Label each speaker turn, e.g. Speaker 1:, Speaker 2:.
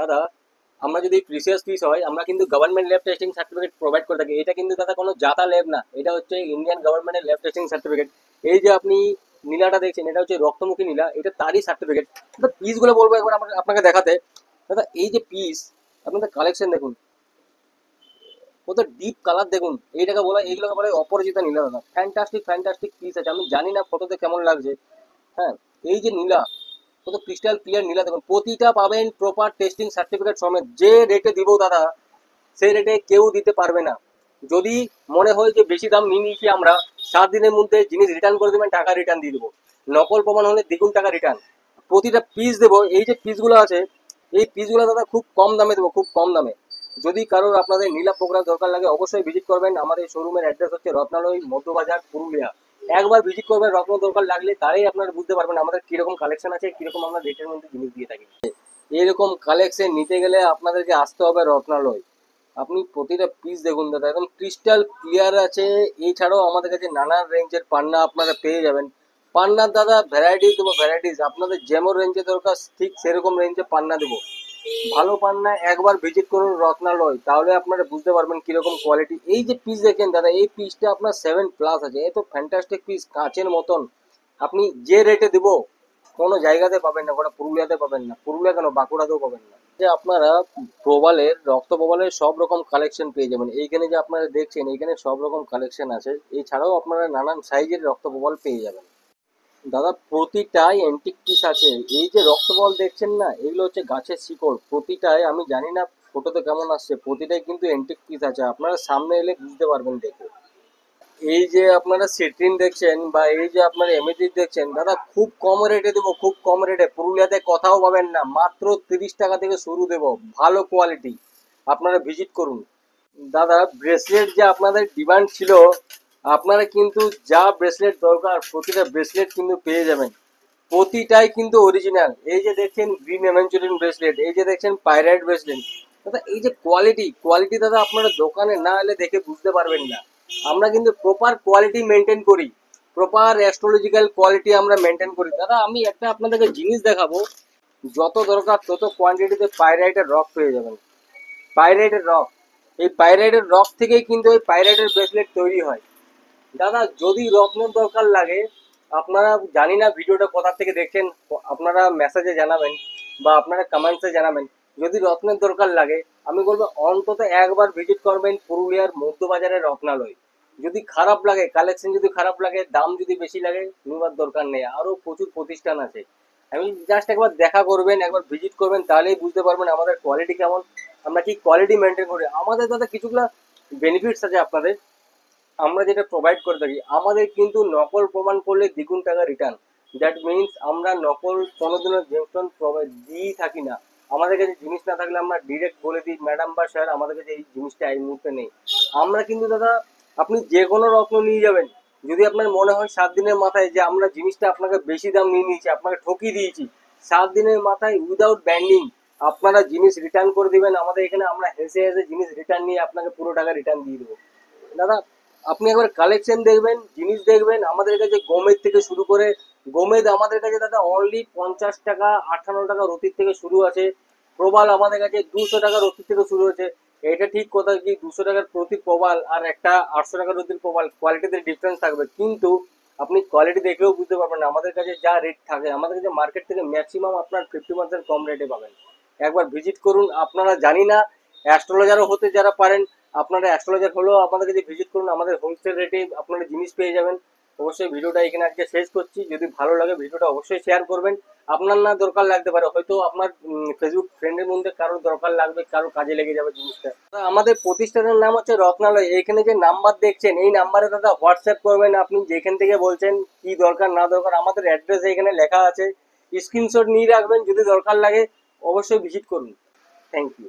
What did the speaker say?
Speaker 1: দাদা আমরা যদি প্রিসিয়াস পিস হয় আমরা কিন্তু government lab testing certificate provide করে থাকি। এটা কিন্তু দাদা কোনো জাতা ল্যাব না, এটা হচ্ছে ইন্ডিয়ান গভর্নমেন্টের ল্যাব টেস্টিং সার্টিফিকেট। এই যে আপনি নীলাটা দেখছেন এটা হচ্ছে রক্তমুখী নীলা, এটা তারই সার্টিফিকেট। দাদা পিসগুলো বলবো একবার আপনাকে দেখাতে। দাদা এই যে পিস, আপনাদের কালেকশন দেখুন, কত ডিপ কালার দেখুন, এইটাকে বলা, এইগুলোকে বলা হয় অপরাজিতা নীলা। দাদা ফ্যান্টাস্টিক ফ্যান্টাস্টিক পিস আছে, আমি জানি না ফটোতে কেমন লাগছে। হ্যাঁ, এই যে নীলা, কত ক্রিস্টাল ক্লিয়ার নীলা দেখুন, প্রতিটা পাবেন প্রপার টেস্টিং সার্টিফিকেট সমেত। যে রেটে দিব দাদা সেই রেটে কেউ দিতে পারবে না। যদি মনে হয় যে বেশি দাম নিয়ে নিয়েছি আমরা, 7 দিনের মধ্যে জিনিস রিটার্ন করে দেবেন, টাকা রিটার্ন দিয়ে দেবো। নকল প্রমাণ হলে দ্বিগুণ টাকা রিটার্ন। প্রতিটা পিস দেবো, এই যে পিসগুলো আছে এই পিসগুলো দাদা খুব কম দামে দেবো, খুব কম দামে। যদি কারোর আপনাদের নীলা প্রোগ্রাম দরকার লাগে অবশ্যই ভিজিট করবেন। আমাদের শোরুমের অ্যাড্রেস হচ্ছে রত্নালয়, মধ্যবাজার, পুরুলিয়া। একবার ভিজিট করবেন, রত্ন দরকার লাগলে তারাই আপনারা বুঝতে পারবেন আমাদের কিরকম কালেকশন আছে, কিরকম আমরা রেটের মধ্যে জিনিস দিয়ে থাকি। এরকম কালেকশন নিতে গেলে আপনাদেরকে আসতে হবে রত্নালয়। আপনি প্রতিটা পিস দেখুন দাদা, একদম ক্রিস্টাল ক্লিয়ার আছে। এছাড়াও আমাদের কাছে নানান রেঞ্জের পান্না আপনারা পেয়ে যাবেন। পান্নার দাদা ভ্যারাইটিস দেবো, ভ্যারাইটিস আপনাদের যেমন রেঞ্জে দরকার ঠিক সেরকম রেঞ্জে পান্না দেবো। ভালো পান্না একবার ভিজিট করুন রত্নালয়, তাহলে আপনারা বুঝতে পারবেন কিরকম কোয়ালিটি। এই যে পিস দেখেন দাদা, এই পিসটা আপনার 7+ আছে, এত ফ্যান্টাস্টিক পিস, কাঁচের মতন। আপনি যে রেটে দেবো কোনো জায়গাতে পাবেন না, গোটা পুরুলিয়াতে পাবেন না, পুরুলিয়া কেন বাঁকুড়াতেও পাবেন না। যে আপনারা প্রবালের, রক্ত প্রবালের সব রকম কালেকশন পেয়ে যাবেন এইখানে। যে আপনারা দেখছেন এইখানে সব রকম কালেকশন আছে, এছাড়াও আপনারা নানান সাইজের রক্ত প্রবাল পেয়ে যাবেন। দাদা প্রতিটাই অ্যান্টিক পিস আছে। এই যে রক্ত বল দেখছেন না, এগুলো হচ্ছে গাছের শিকড়। প্রতিটাই, আমি জানি না ফটোতে কেমন আসছে, প্রতিটাই কিন্তু অ্যান্টিক পিস আছে, আপনারা সামনে এলে বুঝতে পারবেন দেখে। এই যে আপনারা সিট্রিন দেখছেন বা এই যে আপনারা এমেজিক দেখছেন দাদা, খুব কম রেটে দেবো, খুব কম রেটে। পুরুলিয়াতে কোথাও পাবেন না, মাত্র 30 টাকা থেকে শুরু দেবো, ভালো কোয়ালিটি। আপনারা ভিজিট করুন। দাদা ব্রেসলেট যে আপনাদের ডিমান্ড ছিল, আপনারা কিন্তু যা ব্রেসলেট দরকার প্রতিটা ব্রেসলেট কিন্তু পেয়ে যাবেন। প্রতিটাই কিন্তু অরিজিনাল। এই যে দেখছেন গ্রিন এভেঞ্চুরিন ব্রেসলেট, এই যে দেখছেন পাইরাইট ব্রেসলেট। দাদা এই যে কোয়ালিটি, কোয়ালিটি দাদা আপনারা দোকানে না এলে দেখে বুঝতে পারবেন না। আমরা কিন্তু প্রপার কোয়ালিটি মেনটেন করি, প্রপার অ্যাস্ট্রোলজিক্যাল কোয়ালিটি আমরা মেনটেন করি। দাদা আমি একটা আপনাদেরকে জিনিস দেখাবো, যত দরকার তত কোয়ান্টিটিতে পাইরাইটের রক পেয়ে যাবেন। পাইরাইটের রক, এই পাইরাইটের রক থেকেই কিন্তু এই পাইরাইটের ব্রেসলেট তৈরি হয়। দাদা যদি রত্নের দরকার লাগে, আপনারা জানি না ভিডিওটা কোথা থেকে দেখছেন, আপনারা মেসেজে জানাবেন বা আপনারা কমেন্টসে জানাবেন। যদি রত্নের দরকার লাগে আমি বলবো অন্তত একবার ভিজিট করবেন পুরুলিয়ার মধ্যবাজারের রত্নালয়। যদি খারাপ লাগে, কালেকশন যদি খারাপ লাগে, দাম যদি বেশি লাগে, নিবার দরকার নেই, আরও প্রচুর প্রতিষ্ঠান আছে। আমি জাস্ট একবার দেখা করবেন, একবার ভিজিট করবেন, তাহলেই বুঝতে পারবেন আমাদের কোয়ালিটি কেমন, আমরা কি কোয়ালিটি মেনটেন করি। আমাদের দাদা কিছুগুলা বেনিফিটস আছে আপনাদের, আমরা যেটা প্রোভাইড করে থাকি। আমাদের কিন্তু নকল প্রমাণ করলে দ্বিগুণ টাকা রিটার্ন। দ্যাট মিনস আমরা নকল কোনোদিনও জেমস্টোন প্রোভাইড দিয়েই থাকি না। আমাদের কাছে জিনিস না থাকলে আমরা ডিরেক্ট বলে দিই ম্যাডাম বা স্যার আমাদের কাছে এই জিনিসটা এই মুহূর্তে নেই। আমরা কিন্তু দাদা, আপনি যে কোনো রত্ন নিয়ে যাবেন, যদি আপনার মনে হয় 7 দিনের মাথায় যে আমরা জিনিসটা আপনাকে বেশি দাম নিয়ে নিয়েছি, আপনাকে ঠকিয়ে দিয়েছি, 7 দিনের মাথায় উইদাউট ব্যান্ডিং আপনারা জিনিস রিটার্ন করে দিবেন আমাদের এখানে। আমরা হেসে হেসে জিনিস রিটার্ন নিয়ে আপনাকে পুরো টাকা রিটার্ন দিয়ে দেবো। দাদা আপনি একবার কালেকশন দেখবেন, জিনিস দেখবেন, আমাদের কাছে গোমেদ থেকে শুরু করে, গোমেদ আমাদের কাছে দাদা অনলি 50 টাকা, 58 টাকা রতির থেকে শুরু আছে। প্রবাল আমাদের কাছে 200 টাকা রতির থেকে শুরু হয়েছে। এটা ঠিক কথা কি 200 টাকার প্রতি প্রবাল আর একটা 800 টাকার রতির প্রবাল কোয়ালিটিতে ডিফারেন্স থাকবে, কিন্তু আপনি কোয়ালিটি দেখলেও বুঝতে পারবেন না। আমাদের কাছে যা রেট থাকে, আমাদের কাছে মার্কেট থেকে ম্যাক্সিমাম আপনার 50% কম রেটে পাবেন। একবার ভিজিট করুন। আপনারা জানি না অ্যাস্ট্রোলজারও হতে যারা পারেন, আপনারা অ্যাস্ট্রোলজার হলেও আমাদের কাছে ভিজিট করুন, আমাদের হোলসেল রেটে আপনারা জিনিস পেয়ে যাবেন। অবশ্যই ভিডিওটা এখানে আজকে শেষ করছি, যদি ভালো লাগে ভিডিওটা অবশ্যই শেয়ার করবেন। আপনার না দরকার লাগতে পারে, হয়তো আপনার ফেসবুক ফ্রেন্ডের মধ্যে কারোর দরকার লাগবে, কারোর কাজে লেগে যাবে জিনিসটা। আমাদের প্রতিষ্ঠানের নাম হচ্ছে রত্নালয়। এইখানে যে নাম্বার দেখছেন এই নাম্বারে দাদা হোয়াটসঅ্যাপ করবেন, আপনি যেখান থেকে বলছেন কি দরকার না দরকার, আমাদের অ্যাড্রেস এখানে লেখা আছে, স্ক্রিনশট নিয়ে রাখবেন, যদি দরকার লাগে অবশ্যই ভিজিট করুন। Thank you.